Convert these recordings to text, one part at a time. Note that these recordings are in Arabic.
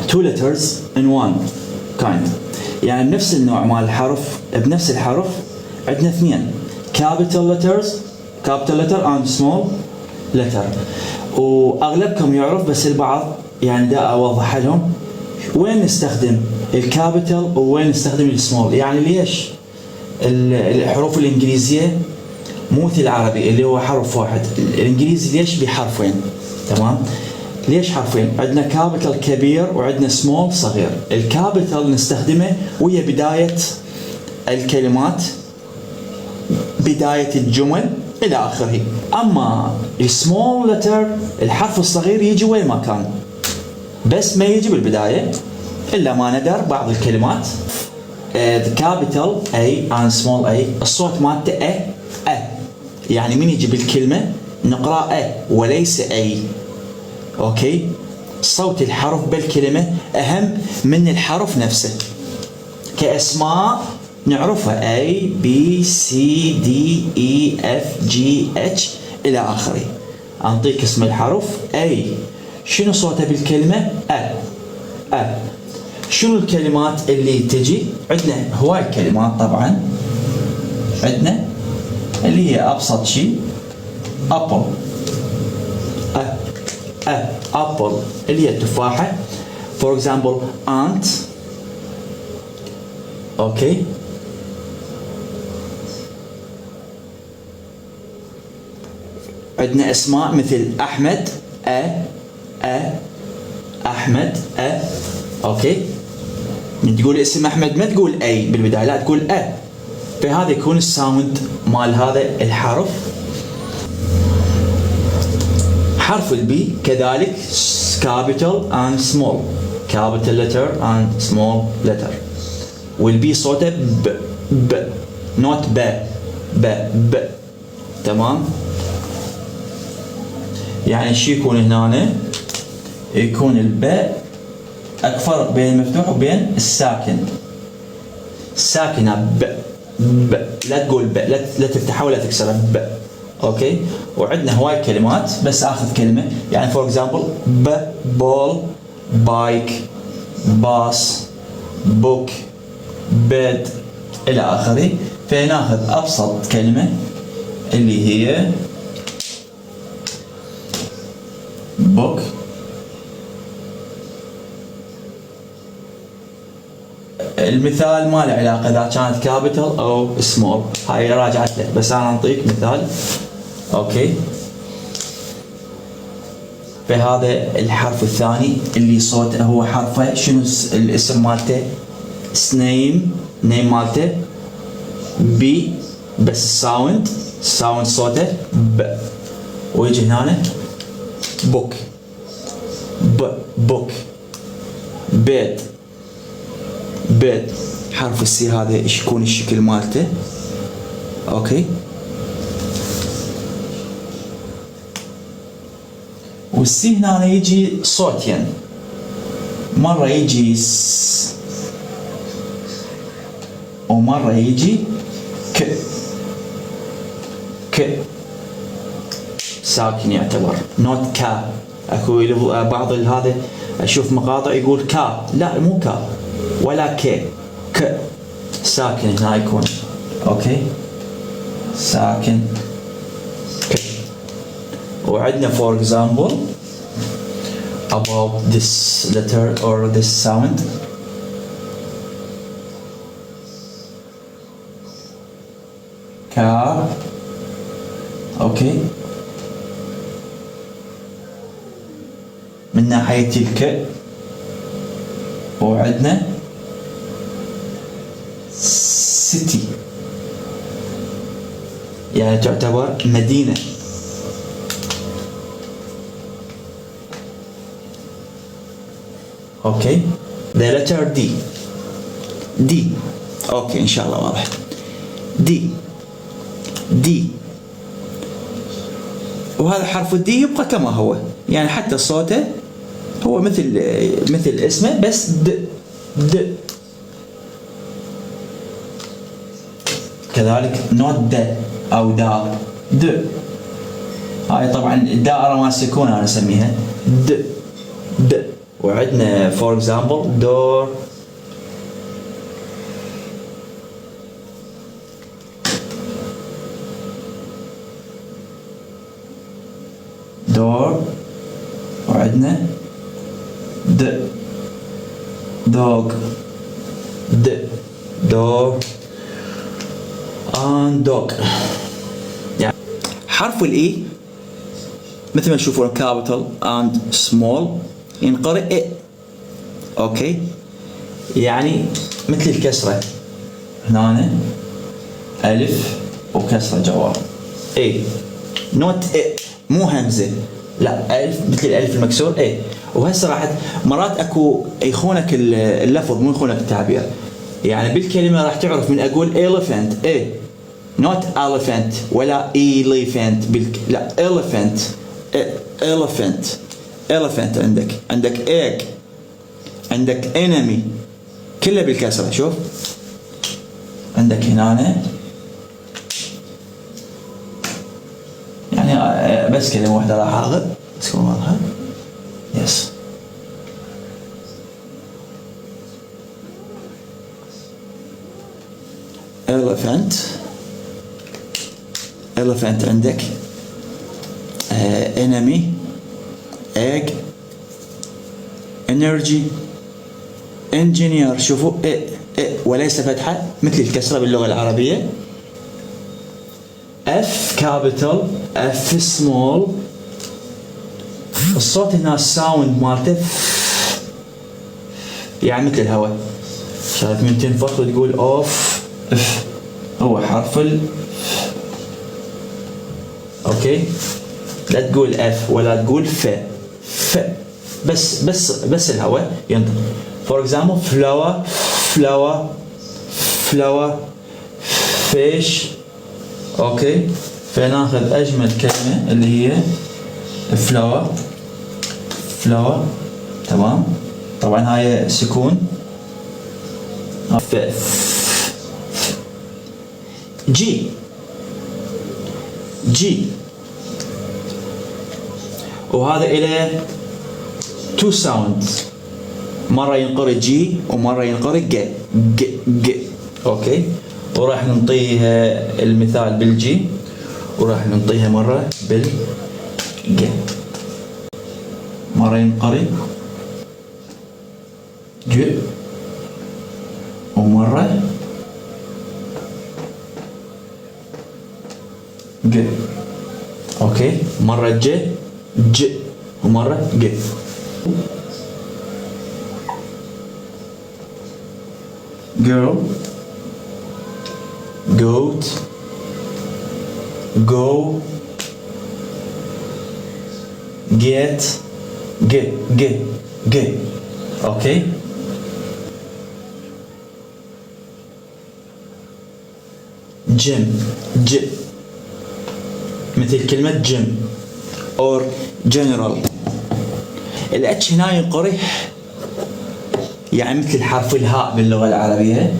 two letters in one kind. يعني بنفس النوع مال الحرف، بنفس الحرف عندنا اثنين capital letter and small letter. واغلبكم يعرف بس البعض يعني دا اوضح لهم وين نستخدم الكابيتال ووين نستخدم السمول. يعني ليش الحروف الانجليزيه مو مثل العربي اللي هو حرف واحد، الانجليزي ليش بحرفين؟ تمام، ليش حرفين؟ عندنا كابيتال كبير وعندنا سمول صغير. الكابيتال نستخدمه ويا بدايه الكلمات، بدايه الجمل الى اخره. اما السمول لتر الحرف الصغير يجي وين ما كان، بس ما يجي بالبدايه الا ما ندر بعض الكلمات. كابيتال A and small A الصوت مالته أ يعني من يجي بالكلمه نقرا أ وليس أي. اوكي، صوت الحرف بالكلمه اهم من الحرف نفسه. كاسماء نعرفها A B C D E F G H الى اخره. انطيك اسم الحرف A، شنو صوته بالكلمه؟ أ. شنو الكلمات اللي تجي؟ عندنا هواي كلمات طبعا، عندنا اللي هي ابسط شيء ابل، ابل اللي هي التفاحه. for example aunt. اوكي، عندنا اسماء مثل احمد احمد اوكي، من تقول اسم احمد ما تقول اي بالبدايه، لا تقول فهذا يكون الساوند مال هذا الحرف. حرف البي كذلك capital and small، capital letter and small letter. والبي صوته ب not ب. تمام، يعني شو يكون هنا؟ يكون الباء فرق بين المفتوح وبين الساكن. الساكنه ب لا تقول ب، لا تفتحها ولا تكسرها ب. اوكي، وعندنا هواي كلمات بس اخذ كلمه. يعني فور اكزامبل بول، بايك، باص، بوك، بيد الى اخره. فناخذ ابسط كلمه اللي هي بوك. المثال ما له علاقه اذا كانت كابيتال او سمول، هاي راجعت له، بس انا انطيك مثال. اوكي، فهذا الحرف الثاني اللي صوته هو حرفه شنو الاسم مالته؟ نيم مالته بي، بس الساوند صوته ب. ويجي هنا بوك، بوك، بيت، حرف السي هذا ايش يكون الشكل مالته؟ اوكي، والسي هنا يجي صوتين، مرة يجي س ومرة يجي ك ساكن يعتبر نوت كا. اكو بعض هذا اشوف مقاطع يقول كا، لا مو كا ولا ك ساكن هنا يكون. اوكي، ساكن ك. وعندنا for example about this letter or this sound. كا. اوكي، من ناحية الك. وعندنا سيتي، يعني تعتبر مدينة. اوكي، the letter D. اوكي ان شاء الله واضح. D وهذا حرف الدي يبقى كما هو، يعني حتى صوته هو مثل اسمه بس د. كذلك نوت د او دا د. هاي طبعا الدائرة مال السكون انا اسميها د. وعندنا for example door. door. وعندنا dog. door and dog. يعني حرف الاي مثل ما تشوفون capital and small ينقرأ اي. اوكي، يعني مثل الكسرة هنا الف وكسرة جوا اي، نوت اي مو همزة، لا الف مثل الالف المكسور اي. وهسه راح مرات اكو يخونك اللفظ مو يخونك التعبير. يعني بالكلمة راح تعرف من اقول elephant اي، not elephant ولا elephant لا elephant elephant. elephant عندك egg، عندك enemy كلها بالكسرة. شوف عندك هنا يعني بس كلمة واحدة راح اخذ بس تكون واضحة. يس elephant عندك enemy egg energy engineer. شوفوا وليس فتحة مثل الكسرة باللغة العربية. F capital F small. الصوت هنا الساوند مالته يعني مثل الهواء، شغلت من تنفخ وتقول اوف اف، هو حرف ال. اوكي، لا تقول اف ولا تقول ف بس الهواء ينطق. فور اكزامبل فلاور فيش. اوكي، فناخذ اجمل كلمه اللي هي فلاور. تمام، طبعا هاي سكون. جي وهذا إلى تو ساوندز، مرة ينقرأ جي ومرة ينقرأ ج. اوكي، وراح نعطيها المثال بالجي وراح نعطيها مرة بالج. مرة ينقرأ ج ومرة ج. اوكي، مرة ج ومرة ج. girl goat go get g. اوكي، جيم مثل كلمة جيم or general. الاتش هنا ينقرأ يعني مثل حرف الهاء باللغة العربية.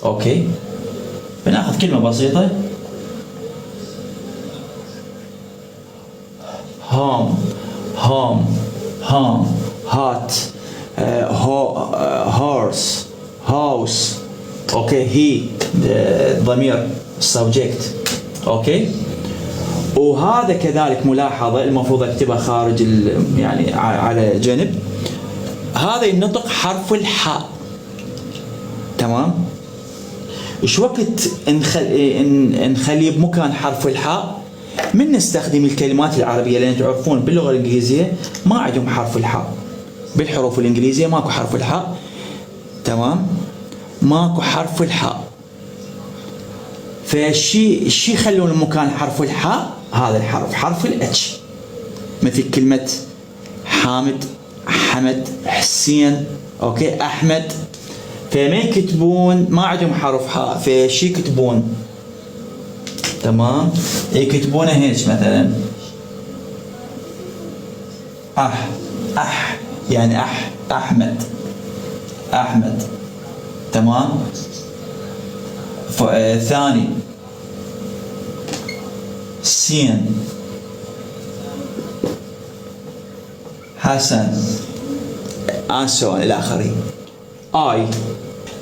اوكي، بناخذ كلمة بسيطة home hot horse house. اوكي، هي ضمير subject. اوكي، وهذا كذلك ملاحظة المفروض اكتبها خارج يعني على جنب. هذا ينطق حرف الحاء. تمام، وش وقت نخليه بمكان حرف الحاء؟ من نستخدم الكلمات العربية لأن تعرفون باللغة الإنجليزية ما عندهم حرف الحاء. بالحروف الإنجليزية ماكو حرف الحاء. تمام، ماكو حرف الحاء. فالشي يخلون مكان حرف الحاء هذا الحرف، حرف الاتش، مثل كلمة حامد حمد حسين. اوكي، احمد. فما يكتبون ما عندهم حرف حاء، فشي يكتبون. تمام، يكتبونه هيك مثلا يعني احمد. تمام، ثاني سين حسن and so on إلى آخره. I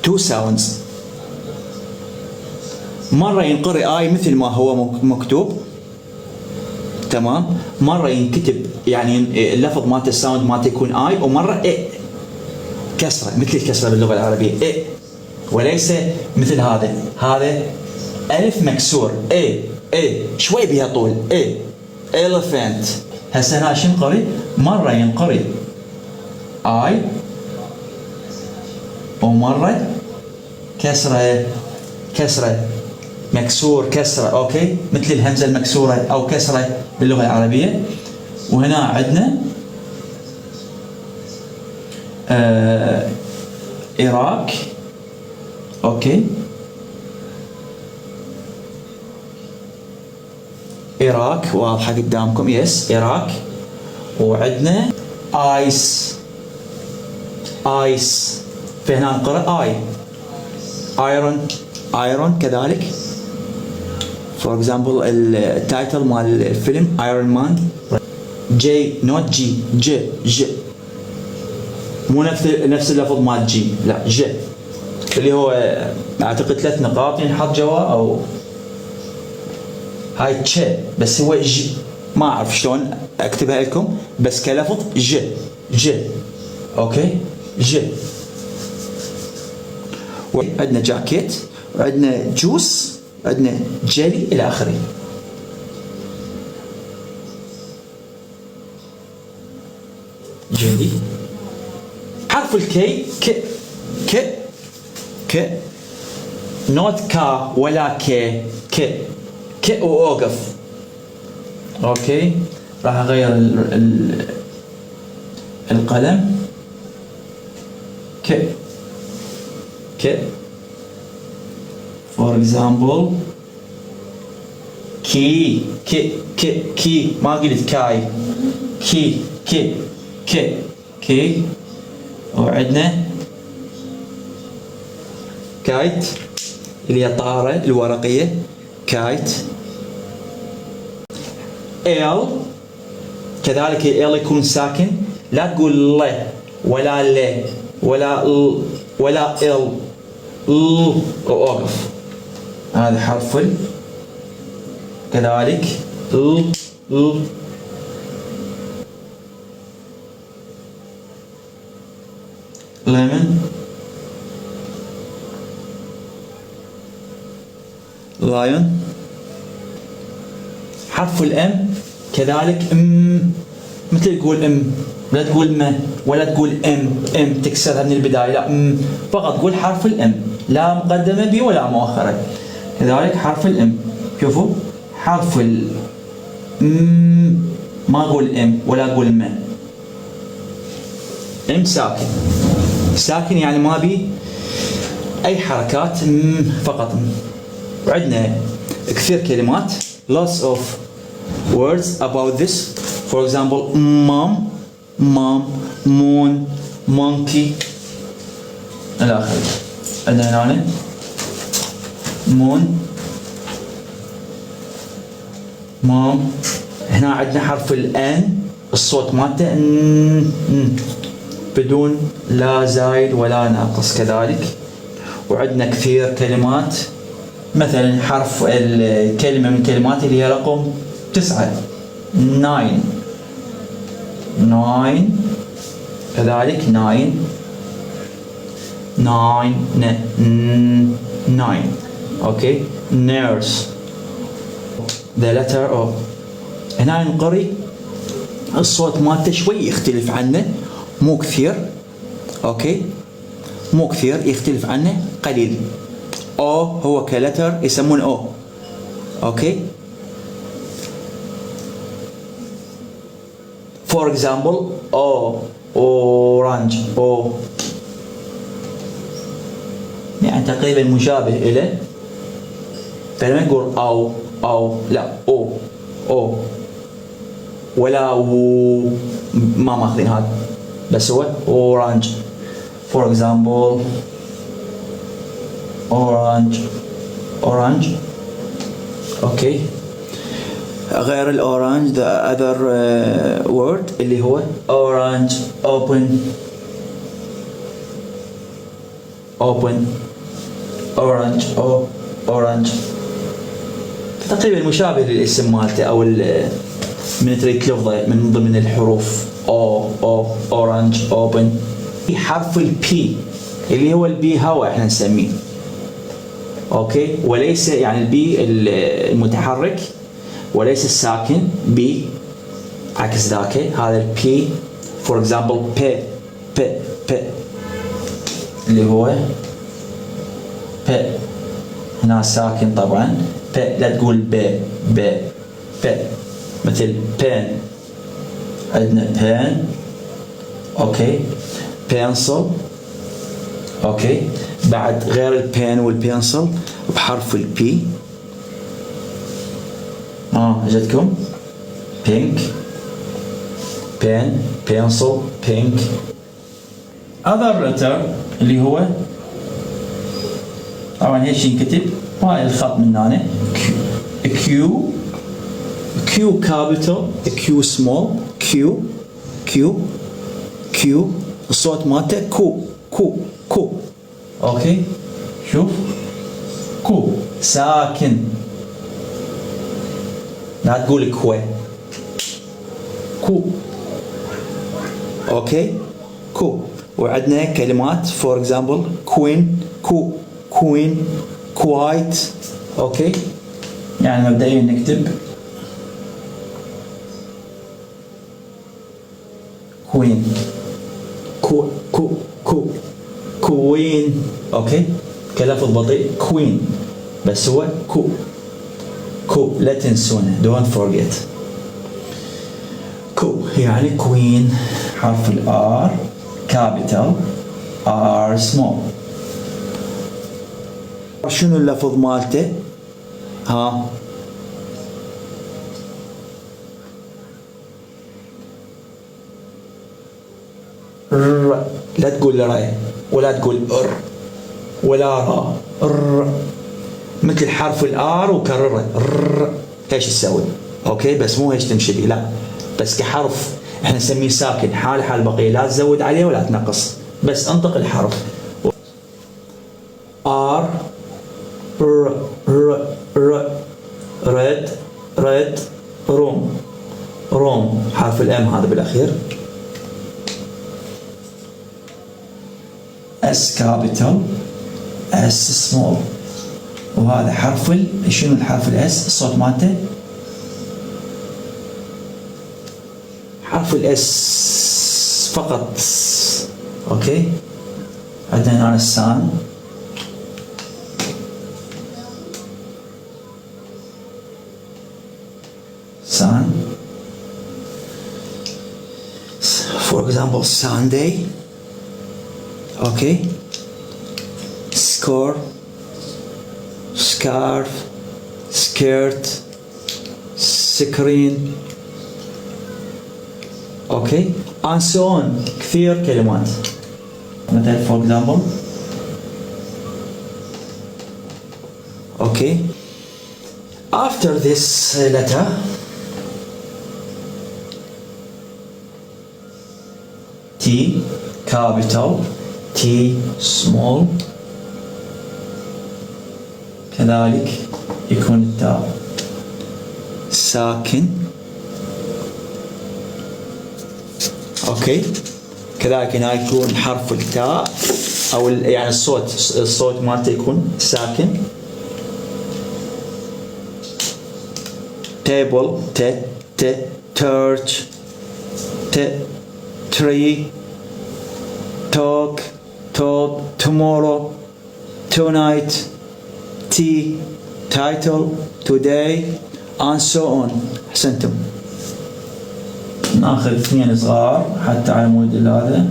two sounds. مرة ينقرئ I مثل ما هو مكتوب، تمام، مرة ينكتب يعني اللفظ مالت الساوند مالته يكون I، ومرة إيه كسرة مثل الكسرة باللغة العربية إيه، وليس مثل هذا ألف مكسور إيه شوي بها طول إيه elephant. هسه هنا شو ينقري؟ مرة ينقري I ومرة كسرة مكسور كسرة، أوكي، مثل الهمزة المكسورة أو كسرة باللغة العربية. وهنا عندنا إراك، أوكي، إراك واضحة قدامكم، يس إراك. وعندنا آيس فهنا نقرأ آي. ايرون كذلك. فور اكزامبل التايتل مال الفيلم ايرون مان، جي نوت جي مو نفس اللفظ مال جي، لا جي اللي هو اعتقد 3 نقاط ينحط جوا، او هاي تشي بس هو جي، ما اعرف شلون اكتبها لكم بس كلفظ جي اوكي جي. وعندنا جاكيت، وعندنا جوس، عندنا جيلي الى اخره. جيلي. حرف الكي ك نوت كا ولا ك واوقف، اوكي. راح اغير القلم ك for example كي ما قلت كاي، كي. وعندنا كايت اللي هي الطائرة الورقية، كايت. ال كذلك ال يكون ساكن، لا تقول ل ولا ل ولا ال وأوقف. هذا حرف كذلك ليمون، لايون. حرف الام كذلك مثل تقول لا تقول ما ولا تقول ام تكسرها من البدايه، لا فقط تقول حرف الام، لا مقدمه به ولا مؤخره. كذلك حرف الام، شوفوا حرف ما اقول ام ولا اقول ما، ام ساكن يعني ما بي اي حركات، فقط. وعندنا كثير كلمات lots of words about this. For example mom, moon, monkey إلى آخره. عندنا هنا moon، mom. هنا عندنا حرف الان، الصوت مالته بدون لا زايد ولا ناقص كذلك. وعندنا كثير كلمات، مثلا حرف الكلمة من كلمات اللي هي رقم 9 9 كذلك 9 اوكي. nurse the letter O. هنا نقري الصوت مالته شوي يختلف عنه، مو كثير، اوكي، مو كثير، يختلف عنه قليل. او هو كلتر يسمونه او، اوكي. for example orange او يعني تقريبا مشابه إليه، فلما نقول او لا او ولا ما ماخذين هذا، بس هو orange. for example orange اوكي. غير الأورانج the other word اللي هو orange open orange أو orange تقريبا مشابه للاسم مالته أو من تريد تلفظه من ضمن الحروف او orange open. حرف البي اللي هو البي هوا احنا نسميه اوكي، وليس يعني البي المتحرك وليس الساكن بي عكس ذاك. هذا البي فور اكزامبل بي اللي هو بي هنا ساكن طبعا بي، لا تقول بي مثل بين عندنا بين اوكي بينسل اوكي. بعد غير البين والبينسل بحرف البي اجتكم بينك بين بينسل بينك. other letter اللي هو طبعا ايش ينكتب هاي الخط من هنا كيو كابيتال كيو سمول كيو الصوت مالته كو اوكي. شوف كو ساكن لا تقول كوي كو اوكي كو. وعندنا كلمات فور اكزامبل كوين كوين كوايت اوكي. يعني مبدئيا نكتب كوين كوين اوكي كلفظ بطيء كوين بس هو كو لا تنسونه don't forget كو يعني كوين. حرف الار capital R small. شنو اللفظ مالته ها لا تقول ر ولا تقول ار ولا را مثل حرف الار وكرره ايش تسوي اوكي بس مو ايش تمشي به لا بس كحرف احنا نسميه ساكن حال بقيه لا تزود عليه ولا تنقص بس انطق الحرف ار ريد روم حرف الام هذا بالاخير اس كابيتال اس سمول. وهذا حرف شنو الحرف الاس الصوت مالته حرف الاس فقط اوكي. عندنا هنا السان for example Sunday okay. score scarf skirt screen okay and so on. كثير كلمات مثلا for example okay. after this letter T capital T small كذلك يكون التاء ساكن اوكي. كذلك هنا يكون حرف التاء او يعني الصوت مالته يكون ساكن. table church tree talk tomorrow tonight tea title today and so on. احسنتم. ناخذ اثنين صغار حتى على مود هذا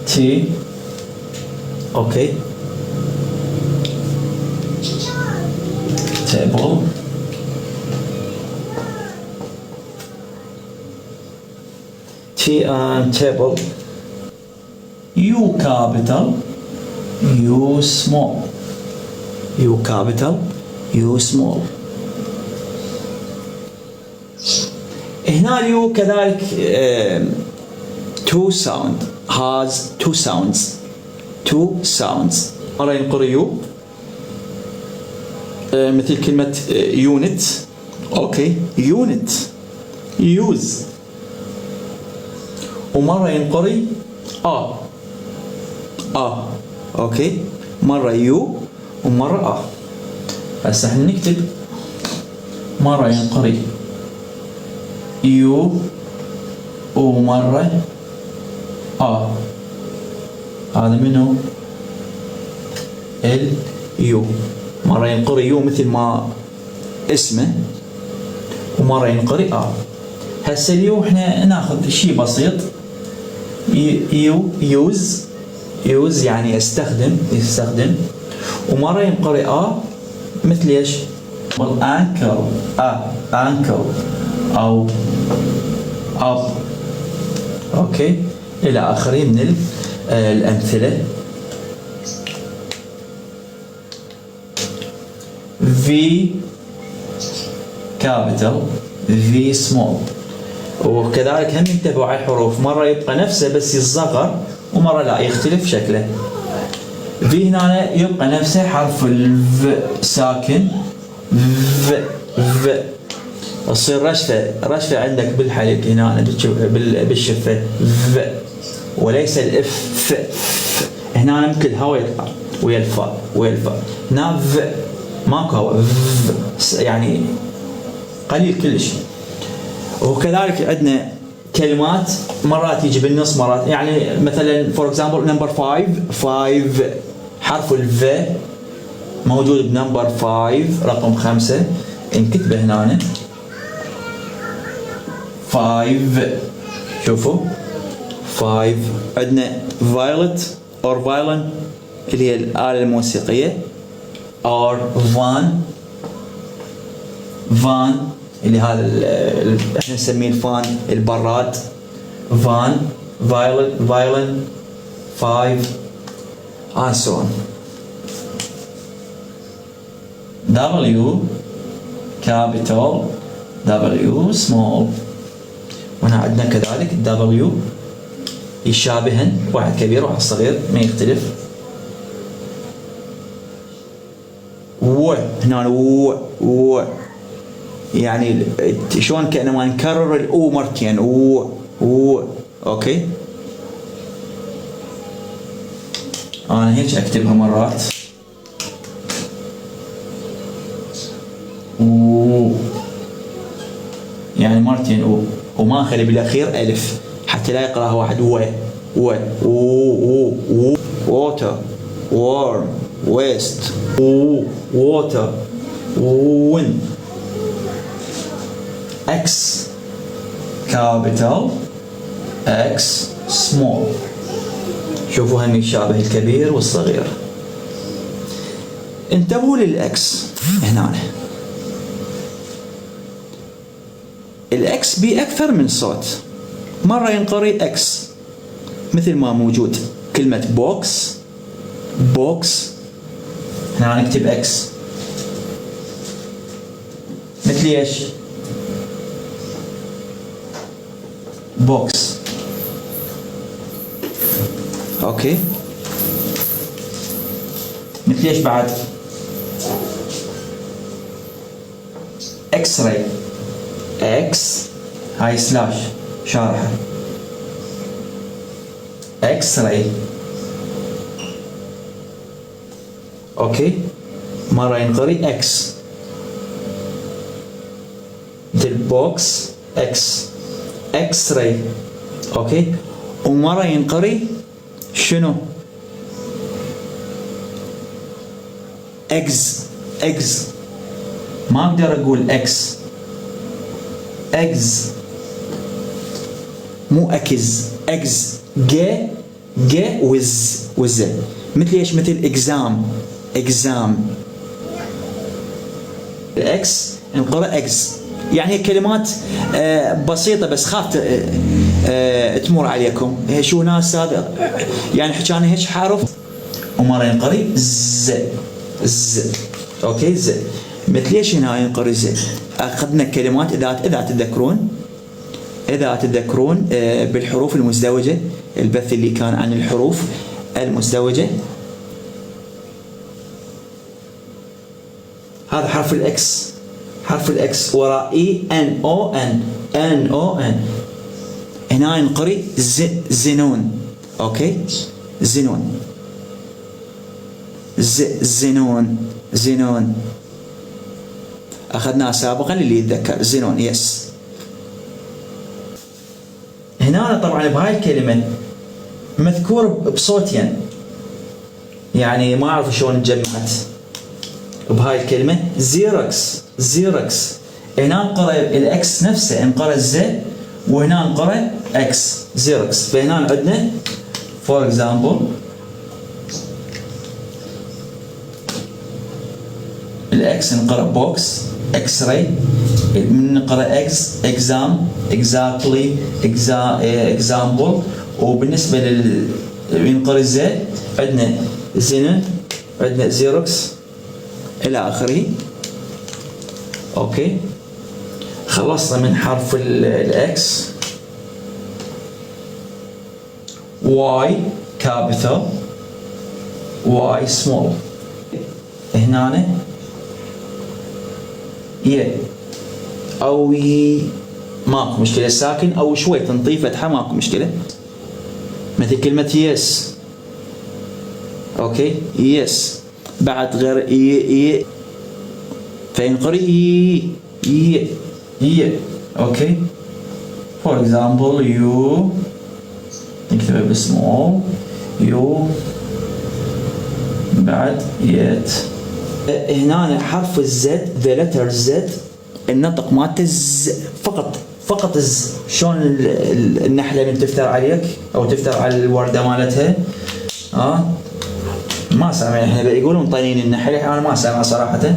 تي اوكي table T and table U capital U small U capital U small هنا اليو كذلك two sound has two sounds. مرة ينقر يو مثل كلمة unit. اوكي unit use. ومرة ينقري اوكي مرة يو ومرة هسه احنا نكتب مرة ينقري يو ومرة هذا منه اليو. مرة ينقري يو مثل ما اسمه ومرة ينقري هسه اليو احنا ناخذ شيء بسيط. يوز يعني يستخدم. ومرة ينقري مثل ايش؟ انكل او اب. اوكي الى اخره من الامثله. في كابيتال في سمول. وكذلك هم ينتبهوا على الحروف، مرة يبقى نفسه بس يصغر ومرة لا يختلف شكله. في هنا يبقى نفسه حرف الف ساكن في تصير رشفة عندك بالحلق هنا بالشفة في وليس الاف. هنا ممكن الهواء يطلع ويا الفاء. هنا في ماكو هواء يعني قليل كلش. وكذلك عندنا كلمات مرات يجي بالنص مرات، يعني مثلا فور اكزامبل نمبر 5 حرف الف موجود بنمبر 5 رقم 5 انكتبه هنا 5. شوفوا 5. عندنا violet or violin اللي هي الآلة الموسيقية or van اللي هذا احنا نسميه الفان البراد. فان violin 5 and so on. W capital W small. وهنا عندنا كذلك W يشابهن، واحد كبير واحد صغير ما يختلف. و هنا و يعني شلون كأنما نكرر الأو مرتين و اوكي. انا هيك اكتبها مرات و يعني مرتين وما اخلي بالاخير الف حتى لا يقراها واحد و water warm waste water wind. X capital X small. شوفوا هم يشابه الكبير والصغير. انتبهوا للإكس هنا. الإكس بأكثر من صوت. مرة ينقري إكس مثل ما موجود كلمة بوكس هنا نكتب إكس مثل إيش؟ بوكس. اوكي مثل ايش بعد؟ اكس راي. اكس هاي سلاش شارحه اكس راي. اوكي مرة ينقري اكس مثل بوكس اكس راي. اوكي ومرة ينقري شنو؟ اكز. ما اقدر اقول اكس مو اكز جا وز مثل ايش؟ مثل اكزام الاكس انقرأ اكس. يعني كلمات بسيطة بس خاف تمر عليكم. شو ناس هذا يعني حكانا هيك حرف. ومرة ينقري ز اوكي ز مثل ايش هنا ينقري ز. اخذنا كلمات اذا تذكرون إذا تتذكرون بالحروف المزدوجة، البث اللي كان عن الحروف المزدوجة، هذا حرف الإكس، حرف الإكس وراء إي إن أو إن، إن أو إن، هنا ينقري زنون. أوكي، زنون، زنون، زنون، أخذناه سابقا اللي يتذكر، زنون. يس. هنا طبعا بهاي الكلمة مذكور بصوتين، يعني ما أعرف شلون تجمعت بهاي الكلمة. زيروكس، زيروكس، هنا انقرأ الإكس نفسه، انقرأ الزي، وهنا انقرأ إكس، زيروكس. فهنا عندنا فور إكزامبل الإكس انقرأ بوكس، إكس راي، من نقرأ إكس، إكزام، إكزاكتلي، إكزامبل. وبالنسبة ينقرأ الزي عندنا زينون، عندنا زيروكس إلى آخره. أوكي، خلصنا من حرف الإكس. واي كابيتال، واي سمول. هنا ي أو ي ماكو مشكلة، ساكن أو شوي تنطي فتحة ماكو مشكلة، مثل كلمة يس. أوكي، يس. بعد غير ي فينقرأ ي. أوكي، for example you نكتبه بسمول، يو بعد يت. هنا حرف الزد، the letter Z، النطق مالته فقط ز. شلون النحلة من تفتر عليك أو تفتر على الوردة مالتها، ما سامع. احنا يقولون طينين النحلة، أنا ما سامع صراحة،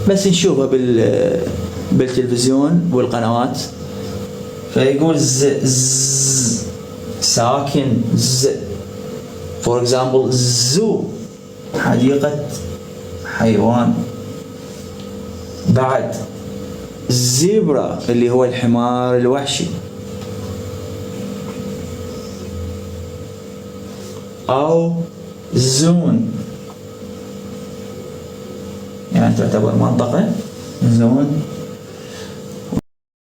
بس نشوفها بالتلفزيون والقنوات. فيقول ز ساكن ز. for example زو، حديقة حيوان. بعد زيبرا اللي هو الحمار الوحشي، أو زون يعني تعتبر منطقة، زون.